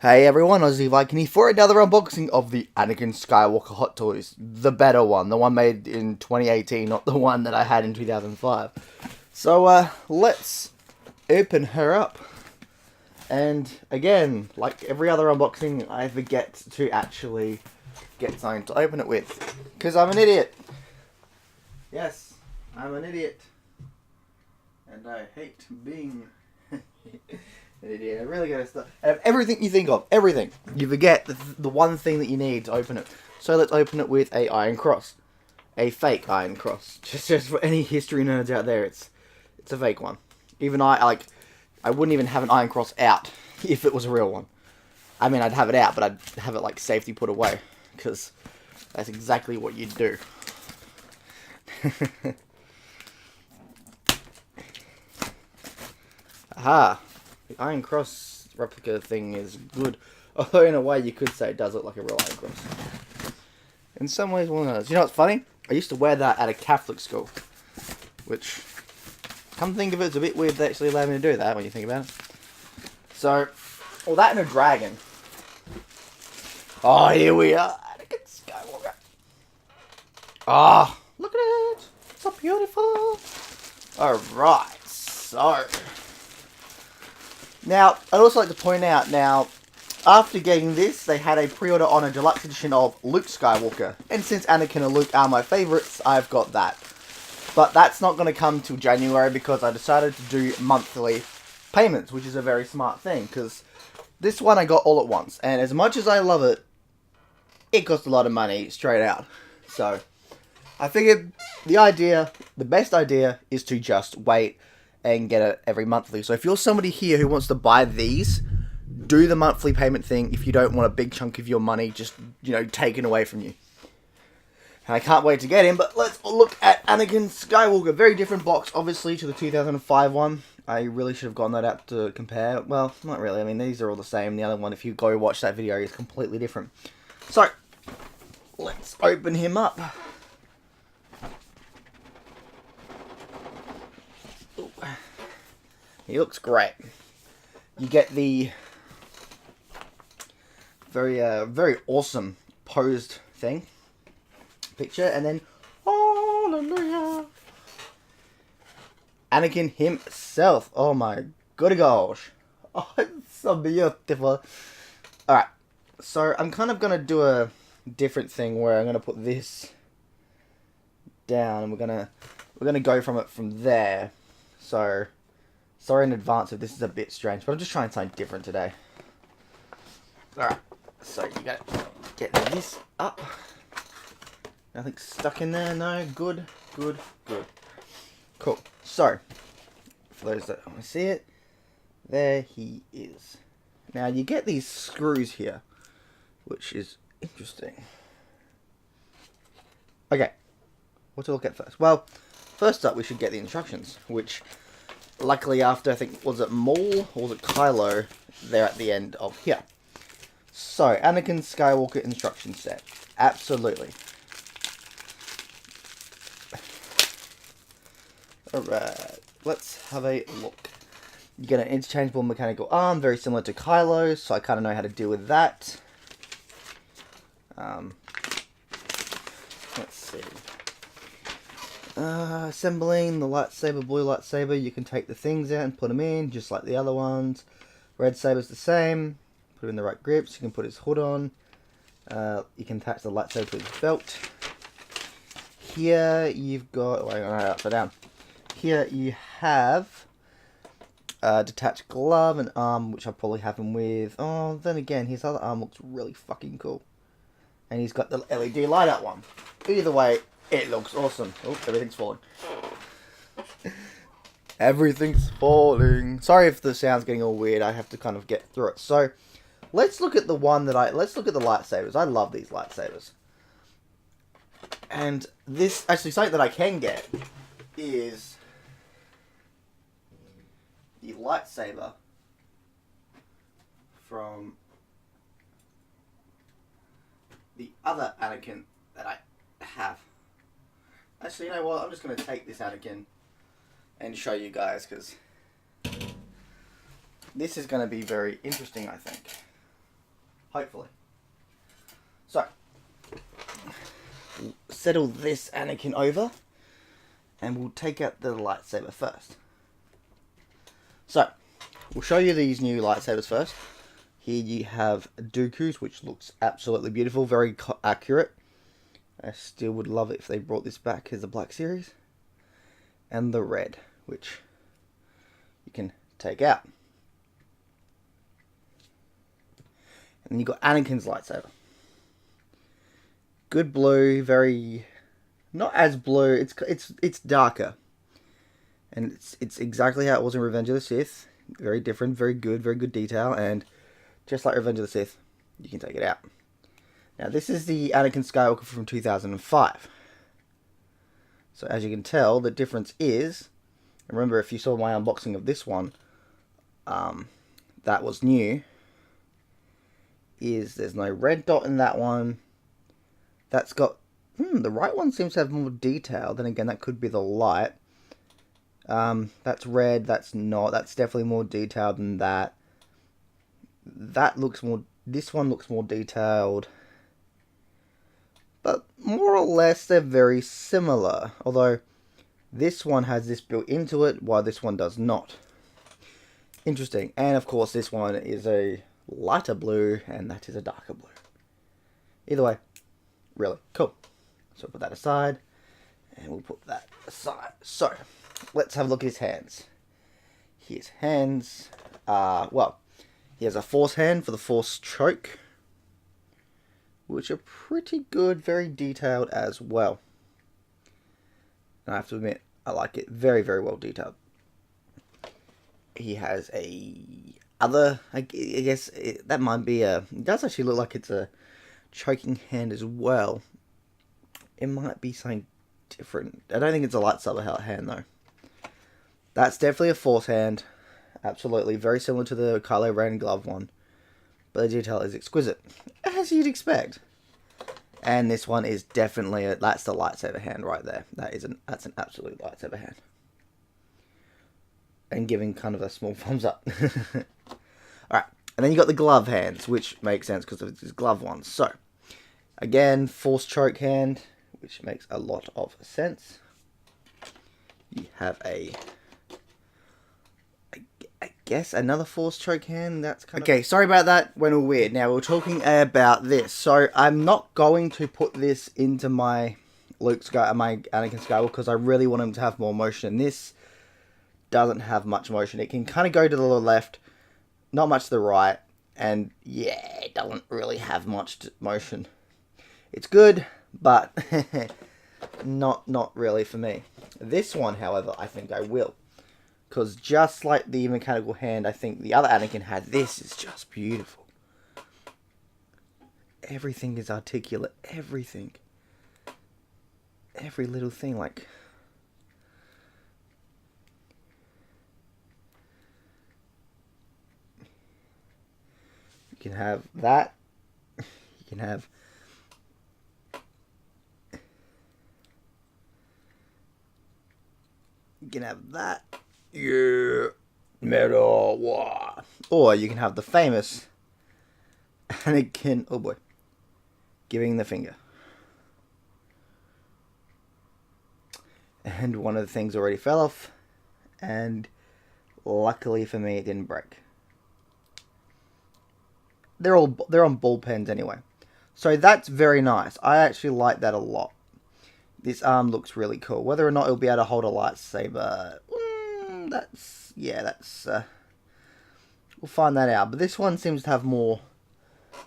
Hey everyone, Aussie VIking here for another unboxing of the Anakin Skywalker Hot Toys. The better one, the one made in 2018, not the one that I had in 2005. So, let's open her up. And again, like every other unboxing, I forget to actually get something to open it with. Because I'm an idiot. Yes, I'm an idiot. And I hate being an idiot. I really gotta stop. Everything you think of, everything, you forget the one thing that you need to open it. So let's open it with a iron cross. A fake iron cross. Just for any history nerds out there, it's a fake one. Even I wouldn't even have an iron cross out if it was a real one. I mean, I'd have it out, but I'd have it like safety put away, because that's exactly what you'd do. Aha! The iron cross replica thing is good. Although in a way you could say it does look like a real iron cross. In some ways one does. You know what's funny? I used to wear that at a Catholic school. Which, come to think of it, it's a bit weird they actually allowed me to do that when you think about it. So, well, that and a dragon. Oh, here we are. Anakin Skywalker. Ah, look at it. It's so beautiful. Alright, so. Now, I'd also like to point out, now, after getting this, they had a pre-order on a deluxe edition of Luke Skywalker. And since Anakin and Luke are my favourites, I've got that. But that's not going to come till January because I decided to do monthly payments, which is a very smart thing. Because this one I got all at once. And as much as I love it, it cost a lot of money straight out. So, I figured the best idea is to just wait and get it every monthly. So if you're somebody here who wants to buy these, do the monthly payment thing if you don't want a big chunk of your money just, taken away from you. And I can't wait to get him, but let's look at Anakin Skywalker. Very different box, obviously, to the 2005 one. I really should have gotten that out to compare. Well, not really. I mean, these are all the same. The other one, if you go watch that video, is completely different. So, let's open him up. Ooh. He looks great. You get the very awesome posed picture, and then hallelujah, Anakin himself. Oh my good gosh, oh, it's so beautiful. All right, so I'm kind of gonna do a different thing where I'm gonna put this down, and we're gonna go from there. So, sorry in advance if this is a bit strange, but I'm just trying something different today. Alright, so you gotta get this up. Nothing stuck in there, no, good. Cool, so, for those that want to see it, there he is. Now you get these screws here, which is interesting. Okay, what to look at first? Well, first up we should get the instructions, which luckily after, I think, was it Maul or was it Kylo, they're at the end of here. So, Anakin Skywalker instruction set. Absolutely. Alright, let's have a look. You get an interchangeable mechanical arm, very similar to Kylo, so I kind of know how to deal with that. Let's see. Assembling the lightsaber, blue lightsaber, you can take the things out and put them in, just like the other ones. Red saber's the same. Put it in the right grips, you can put his hood on. You can attach the lightsaber to his belt. Here you've got, wait, upside down. Here you have a detached glove and arm, which I'll probably have him with. Oh, then again, his other arm looks really fucking cool. And he's got the LED light out one. Either way, it looks awesome. Oh, everything's falling. Everything's falling. Sorry if the sound's getting all weird. I have to kind of get through it. So, let's look at the let's look at the lightsabers. I love these lightsabers. And this, actually, something that I can get is the lightsaber from the other Anakin that I have. Actually, you know what? I'm just going to take this Anakin and show you guys, because this is going to be very interesting, I think. Hopefully. So, settle this Anakin over, and we'll take out the lightsaber first. So, we'll show you these new lightsabers first. Here you have Dooku's, which looks absolutely beautiful, very accurate. I still would love it if they brought this back as a Black Series. And the red, which you can take out. And then you've got Anakin's lightsaber. Good blue, very... not as blue, it's darker. And it's exactly how it was in Revenge of the Sith. Very different, very good detail, and just like Revenge of the Sith, you can take it out. Now this is the Anakin Skywalker from 2005. So as you can tell, the difference is, remember if you saw my unboxing of this one, that was new, is there's no red dot in that one. That's got, the right one seems to have more detail. Then again, that could be the light. That's red, that's not. That's definitely more detailed than that. That looks more, this one looks more detailed. But more or less, they're very similar. Although, this one has this built into it, while this one does not. Interesting. And of course, this one is a lighter blue, and that is a darker blue. Either way, really cool. So put that aside, and we'll put that aside. So, let's have a look at his hands. His hands are, well, he has a Force hand for the Force choke, which are pretty good, very detailed as well. And I have to admit, I like it very well detailed. He has I guess that might be it does actually look like it's a choking hand as well. It might be something different. I don't think it's a lightsaber hand though. That's definitely a Force hand. Absolutely, very similar to the Kylo Ren glove one. But the detail is exquisite, as you'd expect. And this one is definitely that's the lightsaber hand right there. That's an absolute lightsaber hand. And giving kind of a small thumbs up. Alright, and then you got the glove hands, which makes sense because of his glove ones. So, again, Force choke hand, which makes a lot of sense. You have I guess another Force choke hand. That's kind of... Okay, sorry about that. Went all weird. Now we're talking about this. So I'm not going to put this into my my Anakin Skywalker because I really want him to have more motion. This doesn't have much motion. It can kind of go to the left, not much to the right, and yeah, it doesn't really have much motion. It's good, but not really for me. This one, however, I think I will. Because just like the mechanical hand, I think the other Anakin had, this is just beautiful. Everything is articulate. Everything. Every little thing, like... You can have that. You can have... You can have that. Yeah, metal, wow. Or you can have the famous Anakin, oh boy, giving the finger. And one of the things already fell off, and luckily for me, it didn't break. They're on ball pens anyway, so that's very nice. I actually like that a lot. This arm looks really cool. Whether or not it'll be able to hold a lightsaber. That's we'll find that out. But this one seems to have more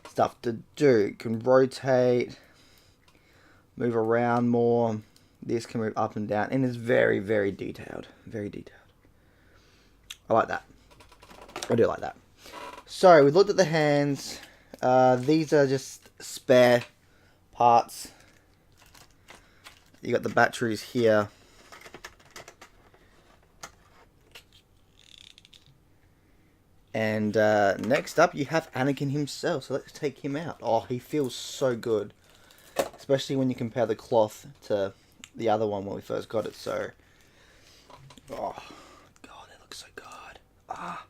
stuff to do. It can rotate, move around more. This can move up and down, and it's very detailed. Very detailed. I like that. I do like that. So we looked at the hands. These are just spare parts. You got the batteries here. And next up, you have Anakin himself. So let's take him out. Oh, he feels so good. Especially when you compare the cloth to the other one when we first got it. So Oh, God, that looks so good. Ah,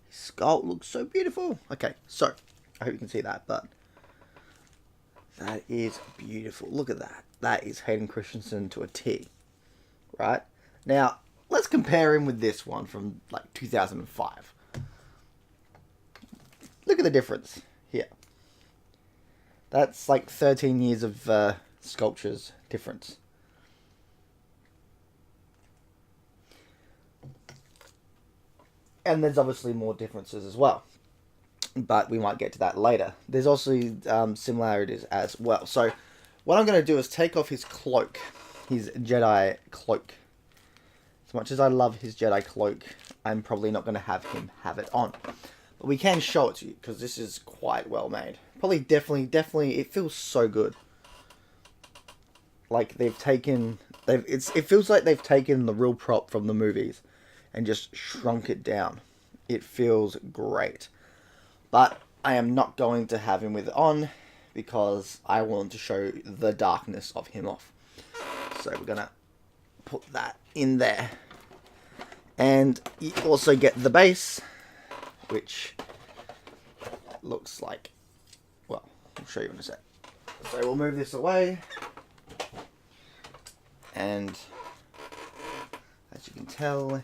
his skull looks so beautiful. Okay, so, I hope you can see that, but that is beautiful. Look at that. That is Hayden Christensen to a T, right? Now, let's compare him with this one from, like, 2005. Look at the difference here. That's like 13 years of sculptures difference. And there's obviously more differences as well. But we might get to that later. There's also similarities as well. So what I'm going to do is take off his cloak. His Jedi cloak. As much as I love his Jedi cloak, I'm probably not going to have him have it on. But we can show it to you, because this is quite well made. Probably definitely, it feels so good. Like they've taken, it feels like they've taken the real prop from the movies and just shrunk it down. It feels great. But I am not going to have him with it on, because I want to show the darkness of him off. So we're going to put that in there. And you also get the base, which looks like, well, I'll show you in a sec. So we'll move this away. And as you can tell,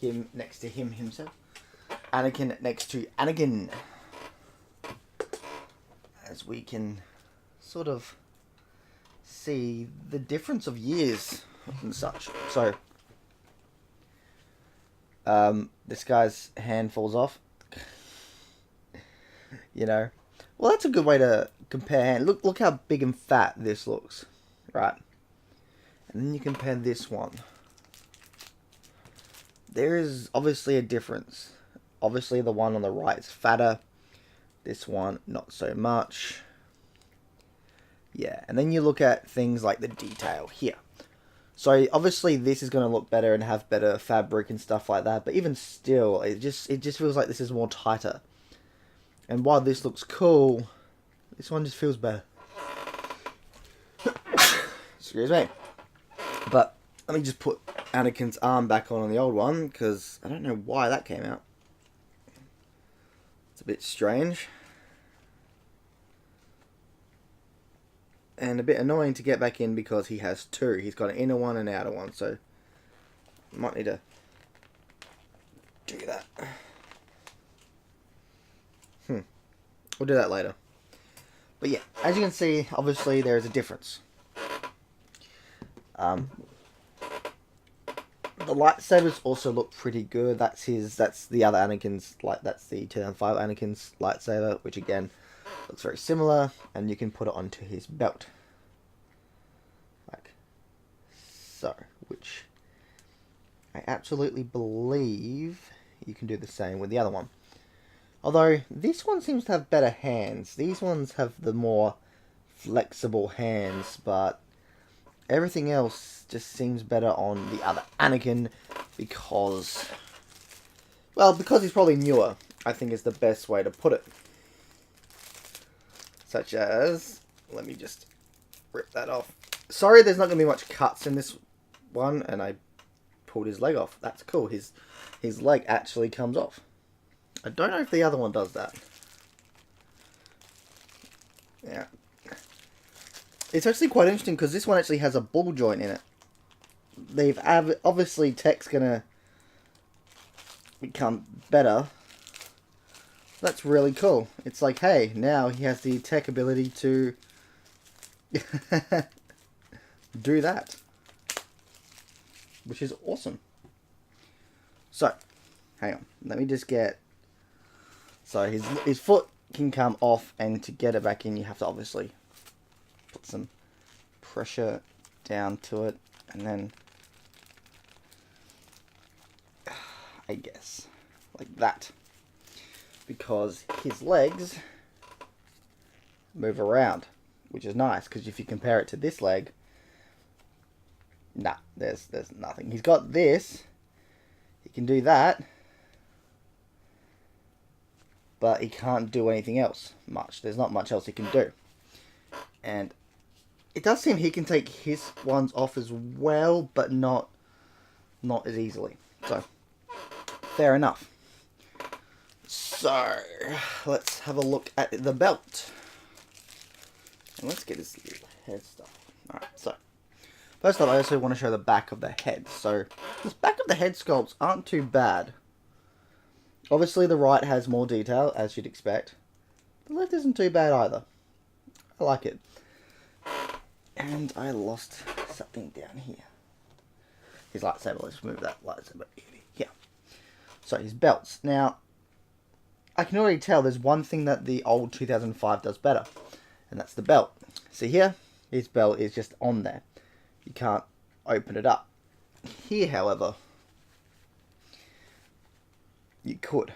him next to him himself. Anakin next to Anakin. As we can sort of see the difference of years and such. So, this guy's hand falls off. You know, well, that's a good way to compare hand. Look how big and fat this looks, right? And then you compare this one. There is obviously a difference. Obviously, the one on the right is fatter. This one, not so much. Yeah, and then you look at things like the detail here. So obviously this is going to look better and have better fabric and stuff like that, but even still, it just feels like this is more tighter. And while this looks cool, this one just feels better. Excuse me. But let me just put Anakin's arm back on the old one, because I don't know why that came out. It's a bit strange. And a bit annoying to get back in because he has two. He's got an inner one and an outer one, so might need to do that. We'll do that later. But yeah, as you can see, obviously there is a difference. The lightsabers also look pretty good. That's the other Anakin's, that's the 2005 Anakin's lightsaber, which again looks very similar, and you can put it onto his belt. Like so, which I absolutely believe you can do the same with the other one. Although, this one seems to have better hands. These ones have the more flexible hands, but everything else just seems better on the other Anakin because he's probably newer, I think is the best way to put it. Such as, let me just rip that off. Sorry, there's not going to be much cuts in this one, and I pulled his leg off. That's cool. His leg actually comes off. I don't know if the other one does that. Yeah. It's actually quite interesting because this one actually has a ball joint in it. Obviously, tech's going to become better. That's really cool. It's like, hey, now he has the tech ability to do that. Which is awesome. So, hang on. Let me just get... So, his foot can come off, and to get it back in, you have to obviously put some pressure down to it, and then... I guess. Like that. Because his legs move around, which is nice, because if you compare it to this leg, nah, there's nothing. He's got this, he can do that, but he can't do anything else much. There's not much else he can do. And it does seem he can take his ones off as well, but not not as easily. So, fair enough. So, let's have a look at the belt. And let's get this little head stuff. Alright, so, first up, I also want to show the back of the head. So, this back of the head sculpts aren't too bad. Obviously, the right has more detail, as you'd expect. The left isn't too bad either. I like it. And I lost something down here. His lightsaber. Let's move that lightsaber. Yeah. So his belts. Now, I can already tell there's one thing that the old 2005 does better. And that's the belt. See here? His belt is just on there. You can't open it up. Here, however, you could.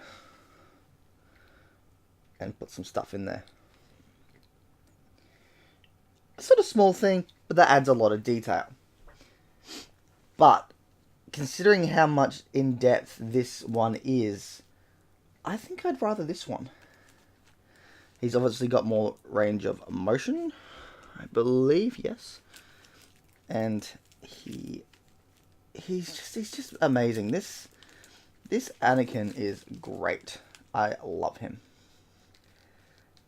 And put some stuff in there. A sort of small thing, but that adds a lot of detail. But, considering how much in depth this one is, I think I'd rather this one. He's obviously got more range of motion, I believe, yes. And he's just amazing. This Anakin is great. I love him.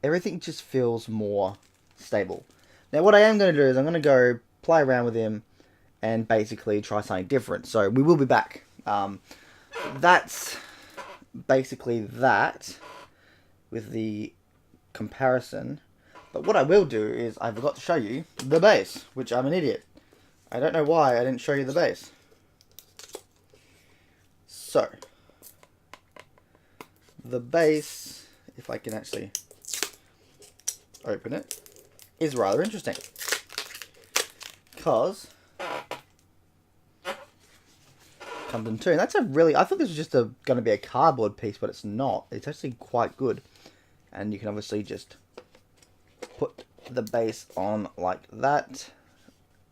Everything just feels more stable. Now, what I am going to do is I'm going to go play around with him and basically try something different. So, we will be back. That's basically that with the comparison. But what I will do is I forgot to show you the base, which I'm an idiot. I don't know why I didn't show you the base. So, the base, if I can actually open it, is rather interesting. Because comes in two. And that's a really, I thought this was just going to be a cardboard piece, but it's not. It's actually quite good. And you can obviously just put the base on like that,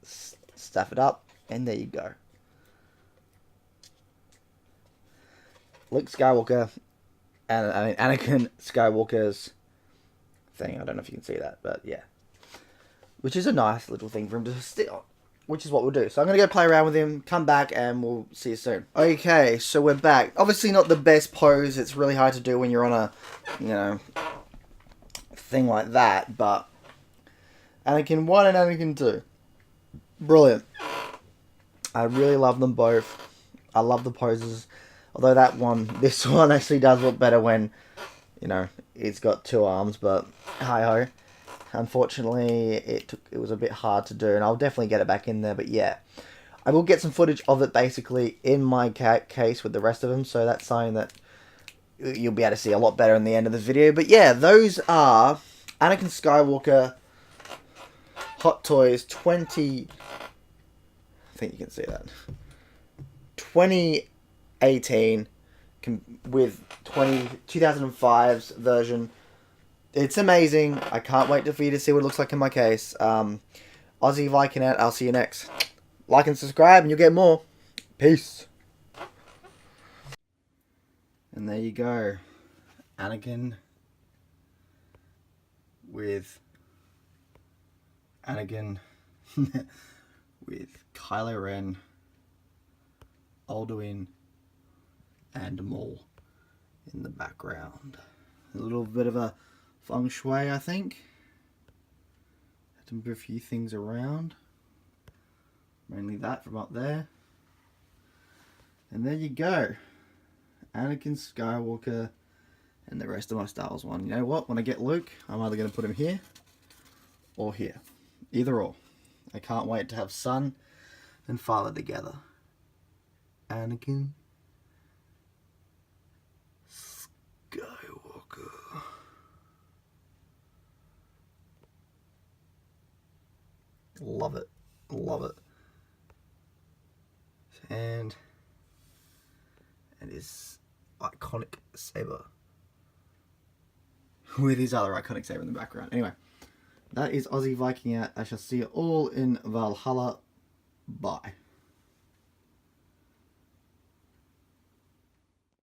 stuff it up, and there you go. Luke Skywalker, and I mean Anakin Skywalker's thing. I don't know if you can see that, but yeah. Which is a nice little thing for him to sit on. Which is what we'll do. So I'm going to go play around with him, come back, and we'll see you soon. Okay, so we're back. Obviously not the best pose. It's really hard to do when you're on a, you know, thing like that. But Anakin 1 and Anakin 2. Brilliant. I really love them both. I love the poses. Although this one actually does look better when, you know, it's got two arms. But hi-ho. Unfortunately, it was a bit hard to do, and I'll definitely get it back in there, but yeah. I will get some footage of it basically in my case with the rest of them, so that's something that you'll be able to see a lot better in the end of this video. But yeah, those are Anakin Skywalker Hot Toys 20... I think you can see that. 2018 with 2005's version. It's amazing. I can't wait for you to see what it looks like in my case. Aussie Viking out. I'll see you next. Like and subscribe and you'll get more. Peace. And there you go. Anakin with Kylo Ren, Alduin, and Maul in the background. A little bit of a feng shui, I think. Had to move a few things around. Mainly that from up there. And there you go. Anakin Skywalker and the rest of my Star Wars one. You know what? When I get Luke, I'm either going to put him here or here. Either or. I can't wait to have son and father together. Anakin Skywalker. Love it. Love it. And his iconic saber. With his other iconic saber in the background. Anyway, that is Aussie Viking out. I shall see you all in Valhalla. Bye.